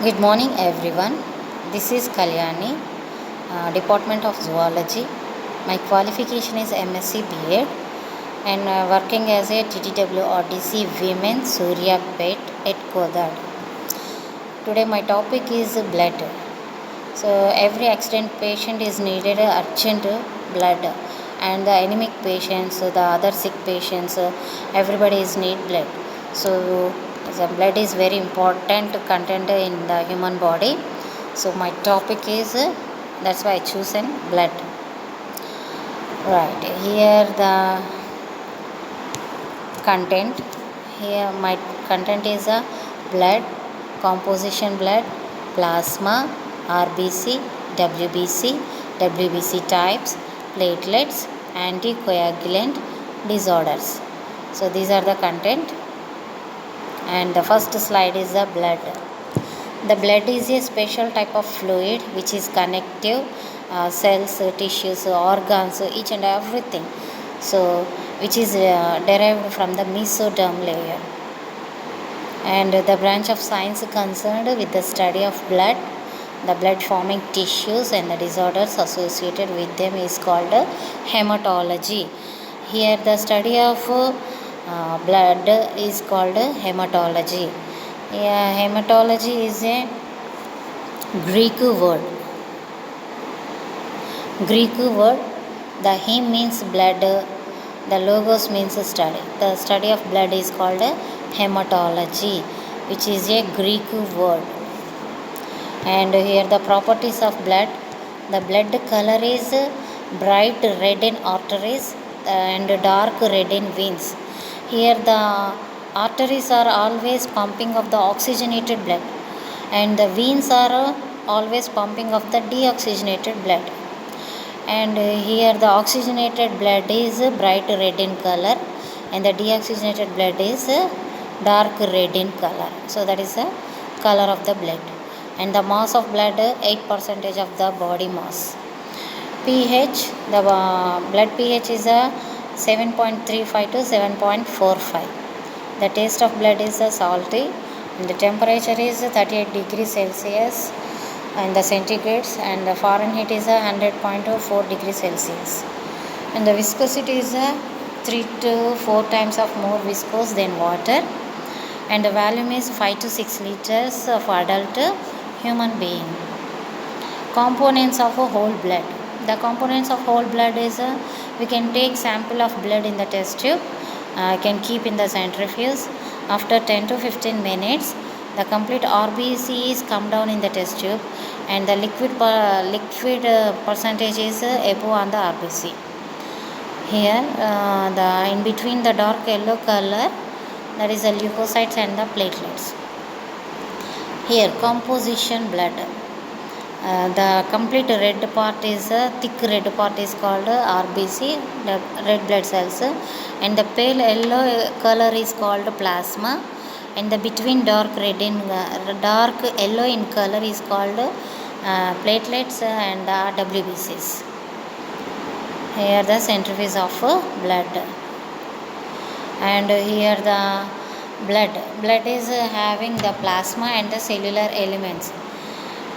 Good morning, everyone. This is Kalyani, Department of Zoology. My qualification is MSc B.Ed and working as a TTWRDC Women Surya Pet at Kodad. Today, my topic is blood. So, every accident patient is needed urgent blood, and the anemic patients, the other sick patients, everybody is need blood. So, the blood is very important content in the human body. So, my topic is that's why I chosen blood. Right here, the content. Here, my content is a blood composition, blood plasma, RBC, WBC, WBC types, platelets, anticoagulant disorders. So these are the content, and the first slide is the blood. The blood is a special type of fluid which is connective, cells, tissues, organs, each and everything. So which is derived from the mesoderm layer. And the branch of science concerned with the study of blood, the blood forming tissues and the disorders associated with them is called hematology. Here the study of blood is called hematology. Hematology is a Greek word. The heme means blood, the logos means study. The study of blood is called hematology, which is a Greek word. And here the properties of blood. The blood color is bright red in arteries and dark red in veins. Here the arteries are always pumping of the oxygenated blood, and the veins are always pumping of the deoxygenated blood. And here the oxygenated blood is bright red in color, and the deoxygenated blood is dark red in color. So that is the color of the blood. And the mass of blood 8% of the body mass. pH, the blood pH is a 7.35 to 7.45. The taste of blood is salty, and the temperature is 38 degrees Celsius and the centigrades, and the Fahrenheit is 100.4 degrees Celsius, and the viscosity is 3 to 4 times of more viscous than water, and the volume is 5 to 6 liters of adult human being. Components of a whole blood. The components of whole blood is we can take sample of blood in the test tube, can keep in the centrifuge. After 10 to 15 minutes, the complete RBC is come down in the test tube, and the liquid percentage is above on the RBC. Here, the in between the dark yellow color, that is the leukocytes and the platelets. Here, composition blood. The complete red part is thick red part is called RBC, the red blood cells, and the pale yellow color is called plasma, and the between dark yellow in color is called platelets and WBCs. Here the centrifuge of blood, and here the blood is having the plasma and the cellular elements,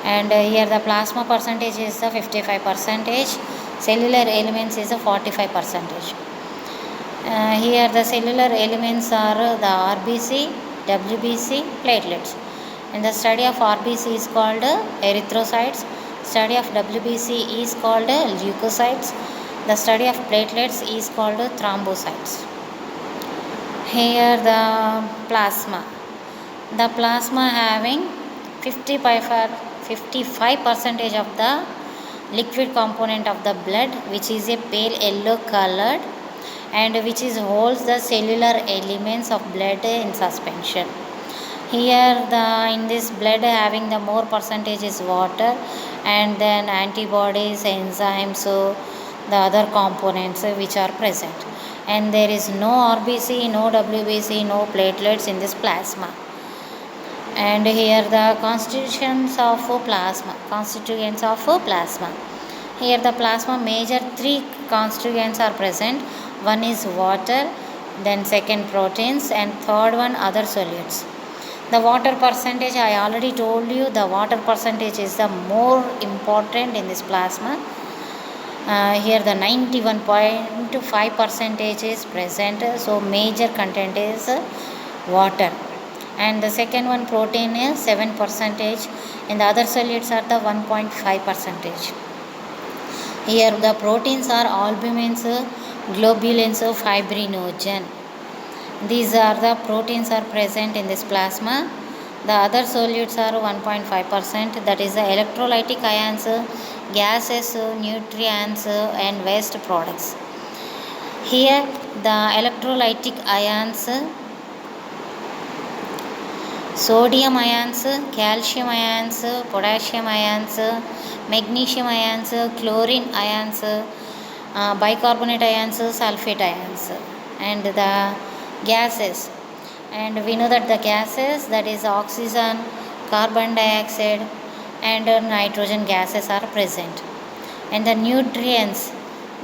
and here the plasma percentage is the 55%, cellular elements is the 45%. Here the cellular elements are the RBC, WBC, platelets, and the study of RBC is called erythrocytes, study of WBC is called leukocytes, the study of platelets is called thrombocytes. Here the plasma having 55% of the liquid component of the blood, which is a pale yellow colored, and which is holds the cellular elements of blood in suspension. Here in this blood having the more percentage is water, and then antibodies, enzymes, so the other components which are present, and there is no RBC, no WBC, no platelets in this plasma. And here the constituents of plasma. Here the plasma major 3 constituents are present. One is water, then second proteins, and third one other solutes. The water percentage, I already told you, the water percentage is the more important in this plasma. Here the 91.5 percentage is present, so major content is water. And the second one, protein, is 7 percentage, and the other solids are the 1.5 percentage. Here the proteins are albumins, globulins, fibrinogen. These are the proteins are present in this plasma. The other solutes are 1.5%, that is the electrolytic ions, gases, nutrients, and waste products. Here the electrolytic ions, sodium ions, calcium ions, potassium ions, magnesium ions, chlorine ions, bicarbonate ions, sulfate ions, and the gases. And we know that the gases, that is oxygen, carbon dioxide, and nitrogen gases are present. And the nutrients,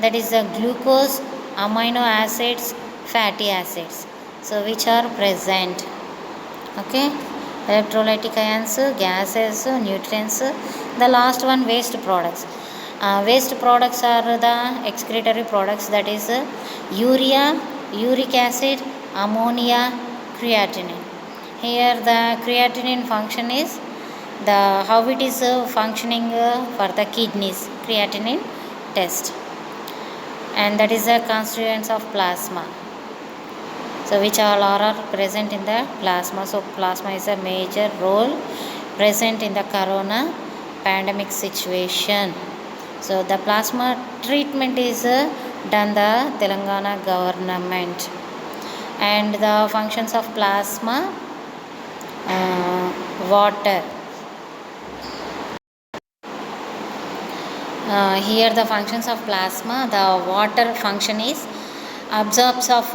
that is the glucose, amino acids, fatty acids, so which are present. Okay, electrolytic ions, gases, nutrients. The last one, waste products. Waste products are the excretory products, that is urea, uric acid, ammonia, creatinine. Here the creatinine function is the how it is functioning for the kidneys, creatinine test, and that is the constituents of plasma. So which all are present in the plasma. So plasma is a major role present in the corona pandemic situation. So the plasma treatment is done the Telangana government. And the functions of plasma, water. Here the functions of plasma, the water function is absorbs of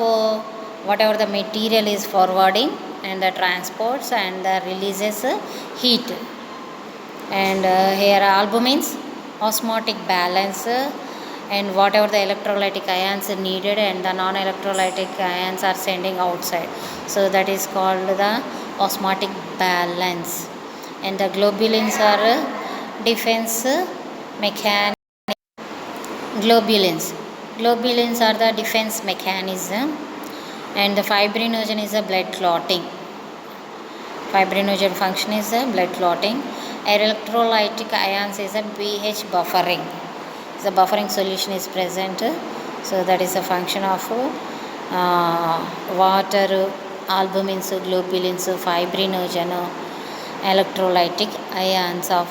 whatever the material is forwarding, and the transports, and the releases heat. And here albumins, osmotic balance, and whatever the electrolytic ions needed and the non-electrolytic ions are sending outside, so that is called the osmotic balance. And the globulins are defense mechanism. Globulins are the defense mechanism. And the fibrinogen is a blood clotting. Fibrinogen function is a blood clotting. Electrolytic ions is a pH buffering. The buffering solution is present, so that is a function of water, albumins, globulins, fibrinogen, electrolytic ions of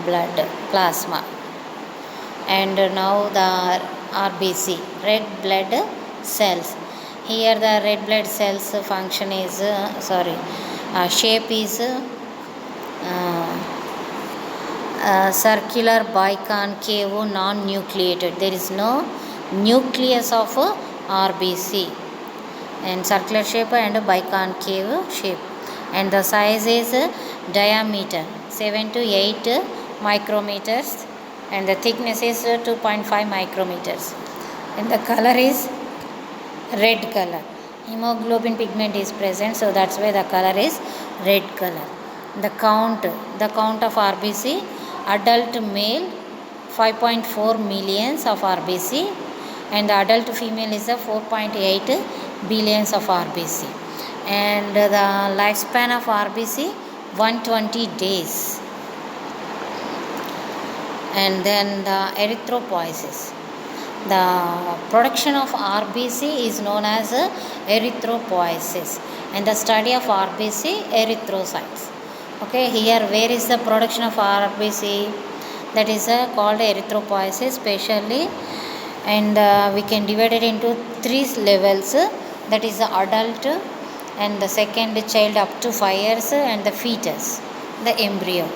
blood plasma. And now the RBC, red blood cells. Here the red blood cells function is shape is circular biconcave non-nucleated. There is no nucleus of RBC, and circular shape and biconcave shape. And the size is diameter 7 to 8 micrometers, and the thickness is 2.5 micrometers. And the color is red color. Hemoglobin pigment is present, so that's why the color is red color. The count of RBC, adult male 5.4 millions of RBC, and the adult female is 4.8 billions of RBC. And the lifespan of RBC 120 days. And then the erythropoiesis. The production of RBC is known as erythropoiesis, and the study of RBC, erythrocytes. Okay, here where is the production of RBC? That is called erythropoiesis specially, and we can divide it into 3 levels. That is the adult, and the second child up to 5 years, and the fetus, the embryo.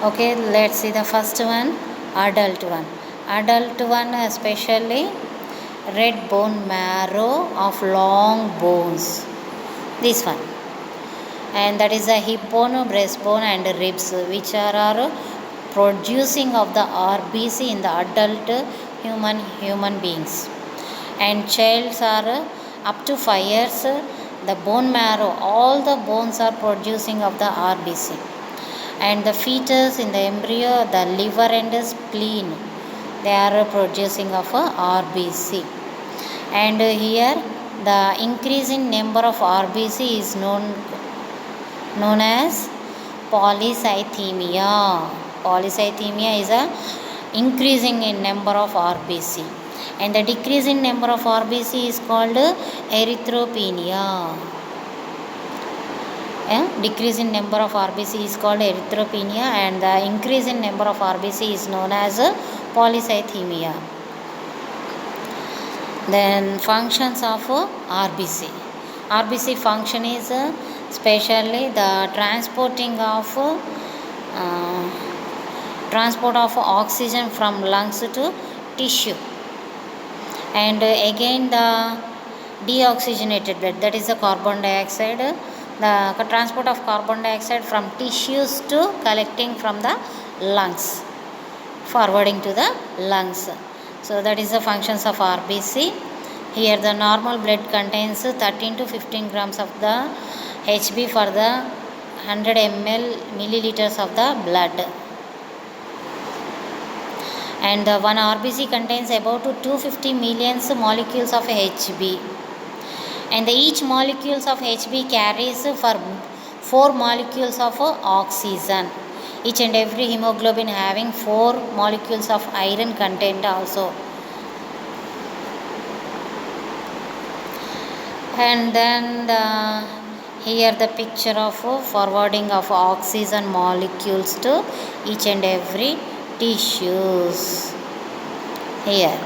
Okay, let's see the first one, adult one. Adult one especially red bone marrow of long bones, this one, and that is the hip bone, breastbone, and ribs, which are producing of the RBC in the adult human beings. And childs are up to 5 years, the bone marrow, all the bones are producing of the RBC. And the fetus in the embryo, the liver and the spleen, they are producing of a RBC. And here the increase in number of RBC is known as polycythemia. Polycythemia is a increasing in number of RBC, and the decrease in number of RBC is called erythropenia. Decrease in number of RBC is called erythropenia, and the increase in number of RBC is known as polycythemia. Then functions of RBC. RBC function is especially the transport of oxygen from lungs to tissue, and again the deoxygenated blood, that is the carbon dioxide, the transport of carbon dioxide from tissues to collecting from the lungs, forwarding to the lungs. So that is the functions of RBC. Here the normal blood contains 13 to 15 grams of the Hb for the 100 milliliters of the blood, and the one RBC contains about 250 million molecules of Hb, and each molecules of Hb carries for 4 molecules of oxygen. Each and every hemoglobin having 4 molecules of iron content also. And then here the picture of forwarding of oxygen molecules to each and every tissues. Here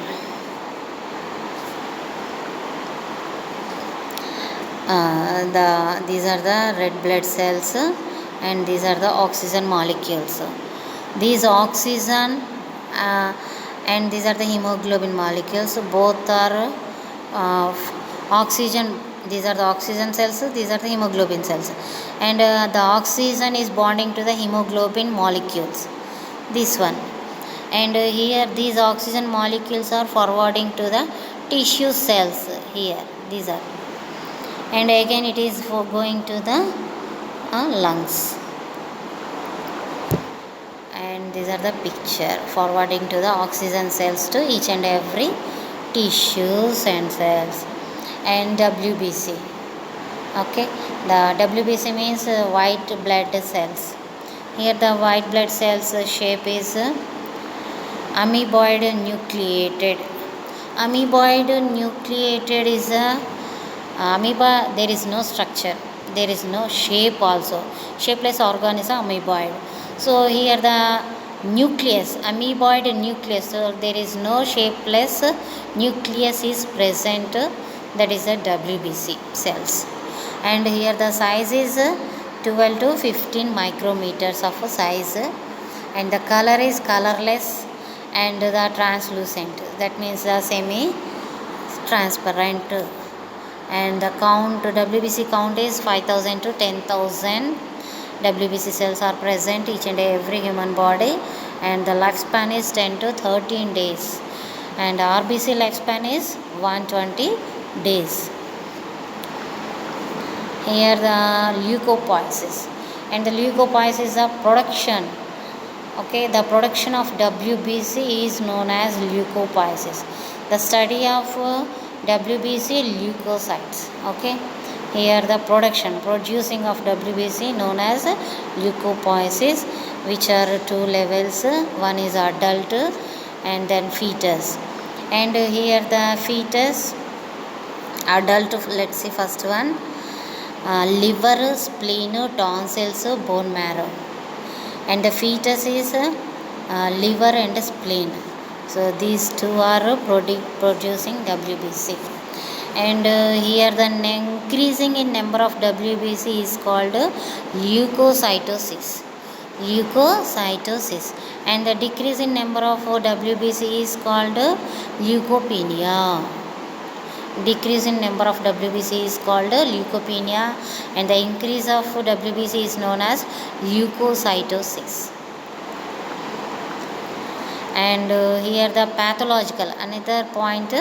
these are the red blood cells, and these are the oxygen molecules. These oxygen and these are the hemoglobin molecules. Both are oxygen. These are the oxygen cells, these are the hemoglobin cells, and the oxygen is bonding to the hemoglobin molecules, this one, and here these oxygen molecules are forwarding to the tissue cells, here these are, and again it is for going to the lungs, and these are the picture forwarding to the oxygen cells to each and every tissues and cells. And WBC, okay, the WBC means white blood cells. Here the white blood cells shape is amoeboid nucleated. Amoeboid nucleated is a amoeba, there is no structure, there is no shape also, shapeless organism amoeboid. So here the nucleus, amoeboid nucleus, so there is no shapeless nucleus is present, that is the WBC cells. And here the size is 12 to 15 micrometers of size, and the color is colorless and the translucent, that means the semi transparent, and the count, WBC count is 5000 to 10,000 WBC cells are present each and every human body, and the lifespan is 10 to 13 days, and RBC lifespan is 120 days. Here the leukopoiesis, and the leukopoiesis is the production, okay, the production of WBC is known as leukopoiesis, the study of WBC leukocytes, okay. Here the producing of WBC known as leukopoiesis, which are 2 levels, one is adult and then fetus, and here the fetus, adult, let's see first one, liver, spleen, tonsils, bone marrow, and the fetus is liver and spleen. So these two are producing WBC, and here the increasing in number of WBC is called leukocytosis. Leukocytosis, and the decrease in number of WBC is called leukopenia. Decrease in number of WBC is called leukopenia, and the increase of WBC is known as leukocytosis. And here the pathological, another point,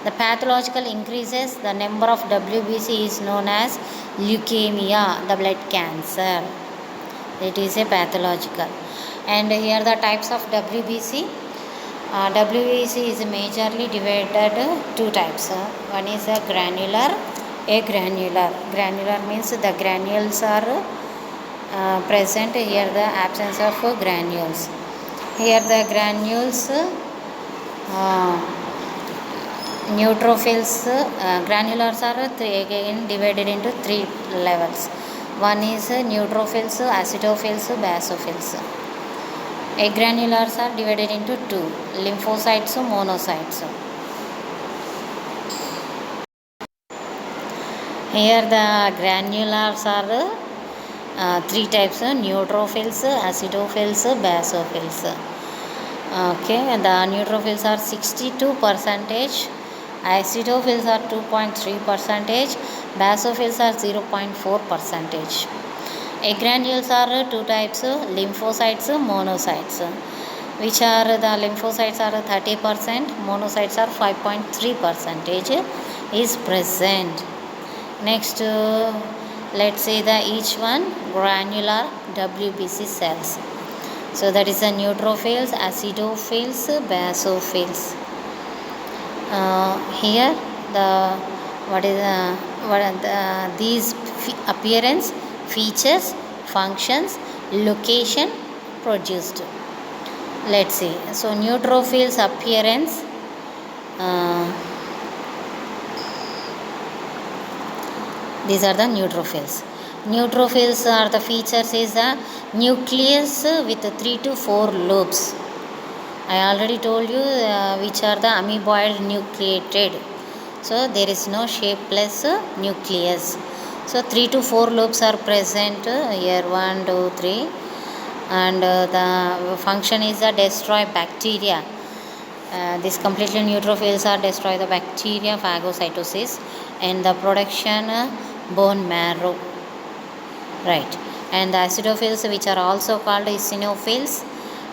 The pathological increases the number of WBC is known as leukemia, the blood cancer. It is a pathological. And here the types of WBC. WBC is majorly divided two types. One is a granular. Granular means the granules are present. Here the absence of granules. Here the granules, neutrophils, granulars are again divided into three levels. One is neutrophils, acidophils, basophils. Agranulars are divided into two: lymphocytes, monocytes. Here the granulars are three types: neutrophils, acidophils, basophils. Okay, the neutrophils are 62%, acidophils are 2.3%, basophils are 0.4%. Agranules are two types: lymphocytes, monocytes. Which are the lymphocytes are 30%, monocytes are 5.3% is present. Next, let's see the each one granular WBC cells. So that is the neutrophils, acidophils, basophils. Here the these appearance, features, functions, location produced. Let's see. So neutrophils appearance. These are the neutrophils. Neutrophils are the features is a nucleus with 3 to 4 lobes. I already told you which are the amoeboid nucleated. So there is no shapeless nucleus. So 3 to 4 lobes are present here, 1, 2, 3, and the function is destroy bacteria. These completely neutrophils are destroy the bacteria, phagocytosis, and the production bone marrow. Right, and the acidophils, which are also called eosinophils,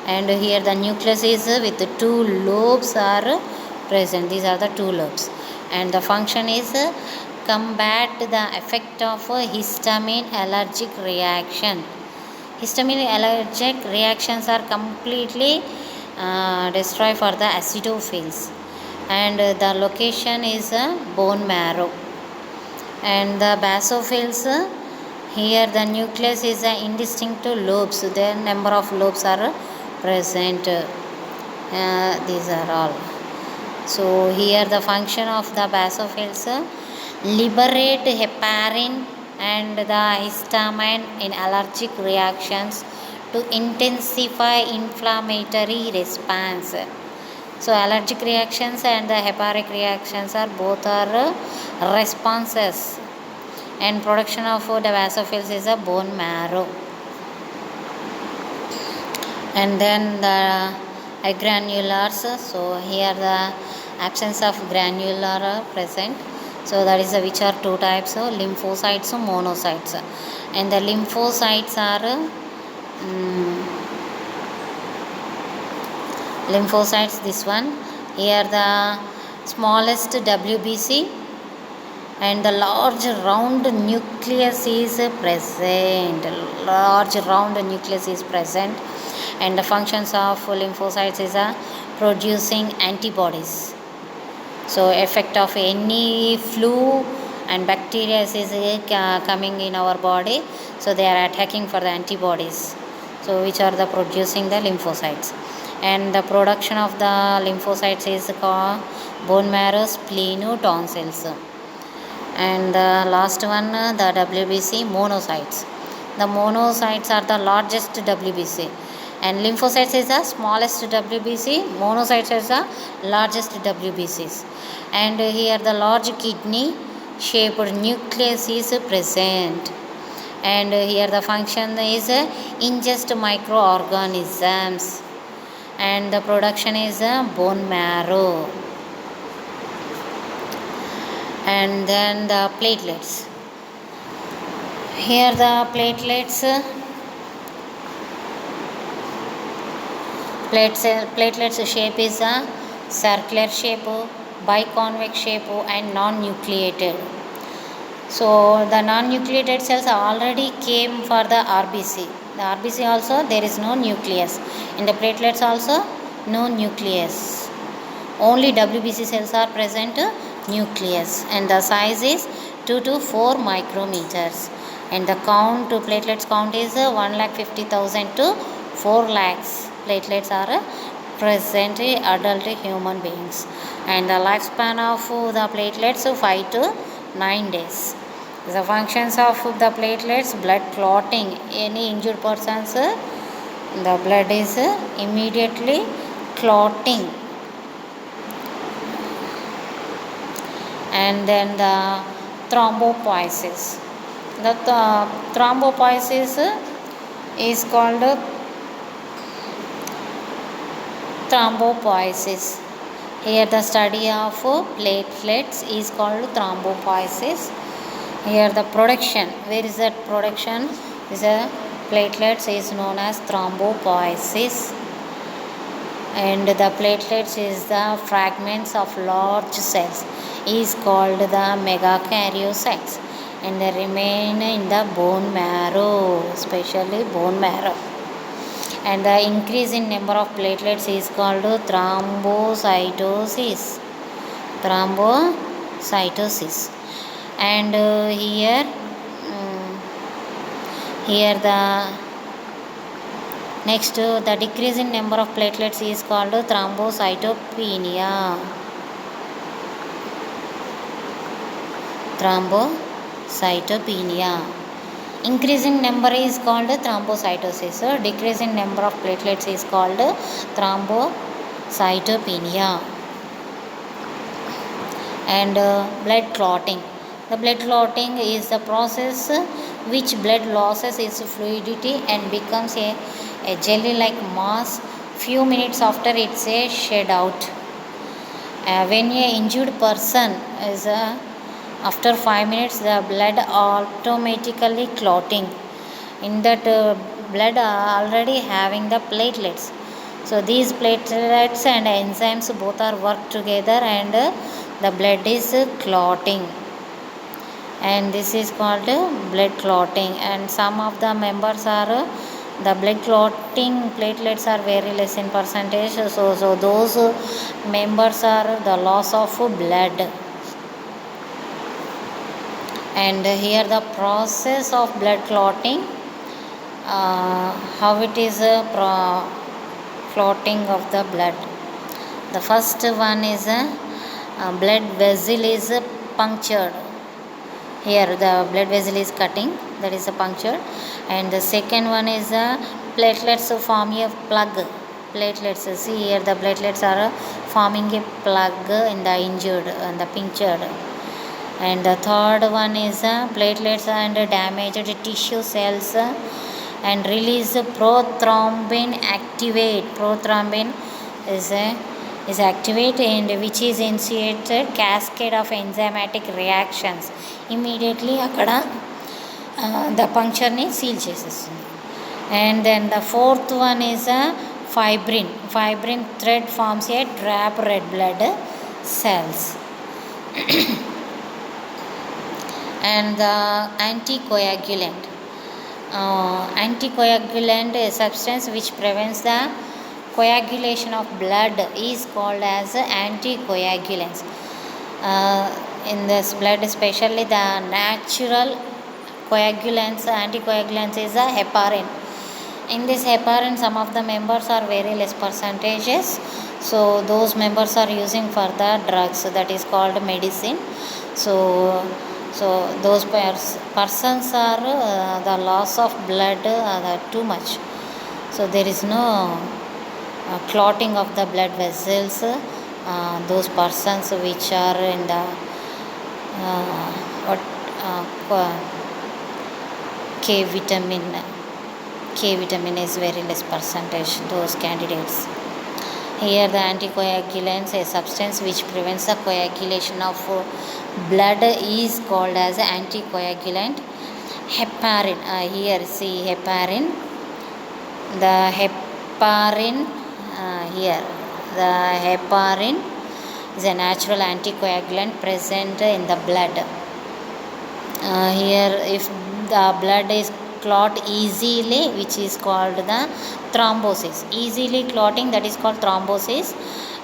and here the nucleus is with 2 lobes are present. These are the 2 lobes, and the function is combat the effect of histamine allergic reaction. Histamine allergic reactions are completely destroyed for the acidophils, and the location is bone marrow. And the basophils, here the nucleus is indistinct lobes. Their number of lobes are present. These are all. So here the function of the basophils liberate heparin and the histamine in allergic reactions to intensify inflammatory response. So allergic reactions and the hepatic reactions are both are responses, and production of the basophils is a bone marrow. And then the agranulars. So here the absence of granular are present. So that is which are two types of lymphocytes, monocytes. And the lymphocytes are lymphocytes, this one. Here the smallest WBC and the large round nucleus is present. Large round nucleus is present, and the functions of lymphocytes is producing antibodies. So effect of any flu and bacteria is coming in our body, so they are attacking for the antibodies, so which are the producing the lymphocytes. And the production of the lymphocytes is called bone marrow, spleen, tonsils. And the last one, the WBC monocytes. The monocytes are the largest WBC, and lymphocytes is the smallest WBC, monocytes is the largest WBCs. And here the large kidney shaped nucleus is present, and here the function is ingest microorganisms, and the production is bone marrow. And then the platelets. Here the platelets shape is a circular shape, biconvex shape and non-nucleated. So the non-nucleated cells already came for the RBC. The RBC also there is no nucleus. In the platelets also no nucleus. Only WBC cells are present nucleus, and the size is 2 to 4 micrometers. And the count to platelets count is 1,50,000 to 4 lakhs platelets are present in adult human beings. And the lifespan of the platelets 5 to 9 days. The functions of the platelets: blood clotting. Any injured persons, the blood is immediately clotting. And then the thrombopoiesis. The thrombopoiesis is called thrombopoiesis. Here the study of platelets is called thrombopoiesis. Here the production, where is that production? Is a platelets is known as thrombopoiesis. And the platelets is the fragments of large cells is called the megakaryocytes, and they remain in the bone marrow, especially bone marrow. And the increase in number of platelets is called thrombocytosis. Thrombocytosis. And here the next the decrease in number of platelets is called thrombocytopenia. Thrombocytopenia. Increasing number is called thrombocytosis. Decreasing number of platelets is called thrombocytopenia. And blood clotting. The blood clotting is the process which blood loses its fluidity and becomes a jelly-like mass few minutes after it's shed out. When a injured person is after 5 minutes, the blood automatically clotting. In that blood already having the platelets. So these platelets and enzymes both are work together, and the blood is clotting. And this is called blood clotting. And some of the members are the blood clotting platelets are very less in percentage. So those members are the loss of blood. And here the process of blood clotting, how it is clotting of the blood. The first one is blood vessel is punctured. Here the blood vessel is cutting, that is punctured. And the second one is platelets form a plug. Platelets, see here the platelets are forming a plug in the injured and the punctured. And the third one is platelets and damaged tissue cells and release prothrombin activate. Prothrombin is activate, and which is initiated cascade of enzymatic reactions. Immediately akkada the puncture ni seal చేసేస్తుంది. And then the fourth one is fibrin. Fibrin thread forms a drab red blood cells. And the anticoagulant. Anticoagulant is a substance which prevents the coagulation of blood is called as anticoagulants. In this blood, especially the natural coagulants, anticoagulants is a heparin. In this heparin, some of the members are very less percentages, so those members are using for the drugs, that is called medicine. So those persons are the loss of blood too much, so there is no clotting of the blood vessels. Those persons which are in the K vitamin is very less percentage, those candidates. Here the anticoagulants, a substance which prevents the coagulation of blood, is called as anticoagulant. Heparin, here see heparin. The heparin here, the heparin is a natural anticoagulant present in the blood. Here if the blood is clot easily, which is called the thrombosis, easily clotting, that is called thrombosis,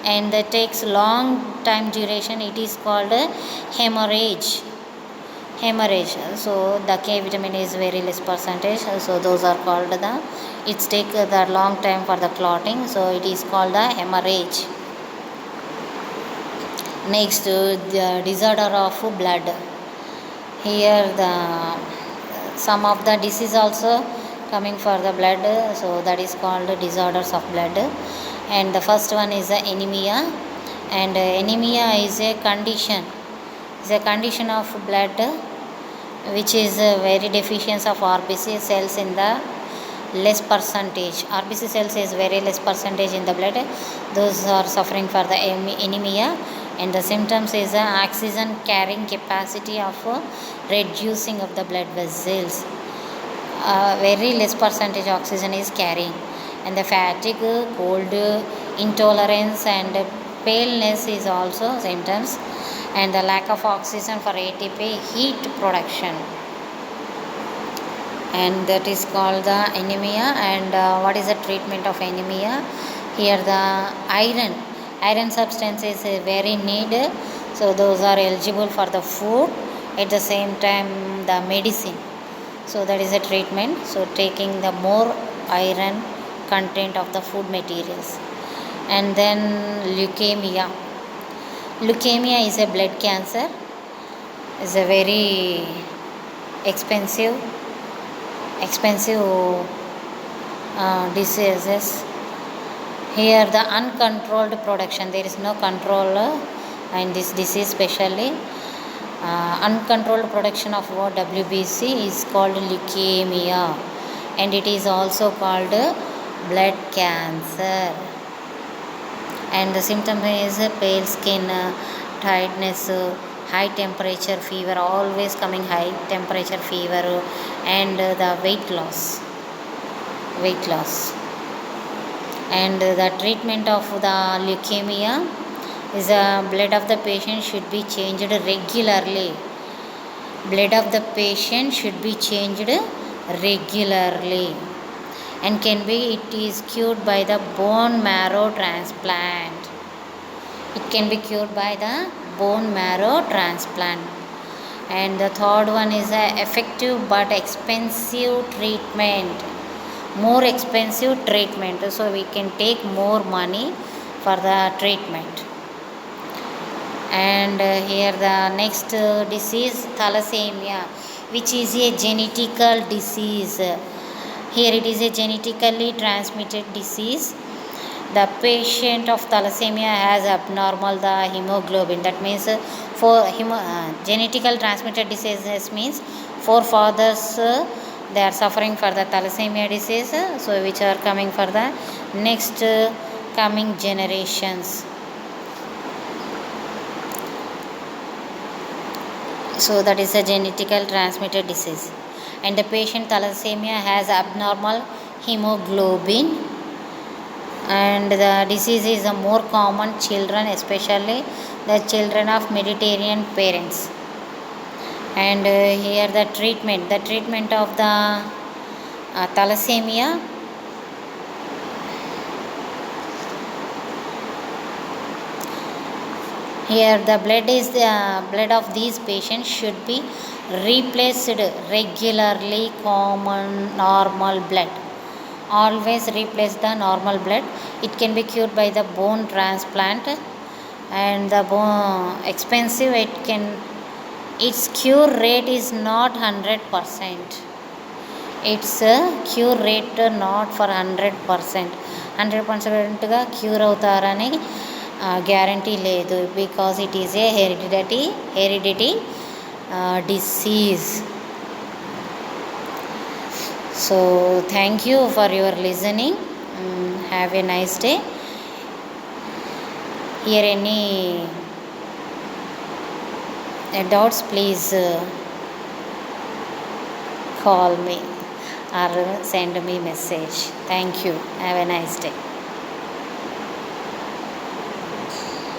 and that takes long time duration, it is called hemorrhage. So the K vitamin is very less percentage, so those are called the, it's take the long time for the clotting, so it is called the hemorrhage. Next, the disorder of blood. Here the some of the disease also coming for the blood, so that is called disorders of blood. And the first one is the anemia, and anemia is a condition of blood which is very deficiency of RBC cells in the less percentage. RBC cells is very less percentage in the blood, those are suffering for the anemia. And the symptoms is oxygen carrying capacity of reducing of the blood vessels, very less percentage oxygen is carrying. And the fatigue, cold, intolerance and paleness is also symptoms. And the lack of oxygen for ATP heat production, and that is called the anemia. And what is the treatment of anemia? Here the iron substance is very needed, so those are eligible for the food, at the same time the medicine, so that is a treatment. So taking the more iron content of the food materials. And then leukemia is a blood cancer, is a very expensive diseases. Here the uncontrolled production, there is no control in this disease, especially uncontrolled production of WBC is called leukemia, and it is also called blood cancer. And the symptom is pale skin, tiredness, high temperature, fever, always coming high temperature, fever, and the weight loss. And the treatment of the leukemia is blood of the patient should be changed regularly. And it is cured by the bone marrow transplant. And the third one is a effective but expensive treatment, more expensive treatment, so we can take more money for the treatment. And here the next disease, thalassemia, which is a genetical disease. Here it is a genetically transmitted disease. The patient of thalassemia has abnormal the hemoglobin, that means genetical transmitted diseases means forefathers they are suffering for the thalassemia disease, so which are coming for the next coming generations. So that is a genetical transmitted disease. And the patient thalassemia has abnormal hemoglobin, and the disease is more common children, especially the children of Mediterranean parents. And here the treatment of the thalassemia, here the blood of these patients should be replaced regularly. Common normal blood, always replace the normal blood. It can be cured by the bone transplant, and the bone expensive, its cure rate is not 100%. Its cure rate not for 100%. 100%గా cure అవుతారని guarantee లేదు, because it is a heredity disease. So thank you for your listening. Have a nice day. Here any doubts, please call me or send me message. Thank you. Have a nice day.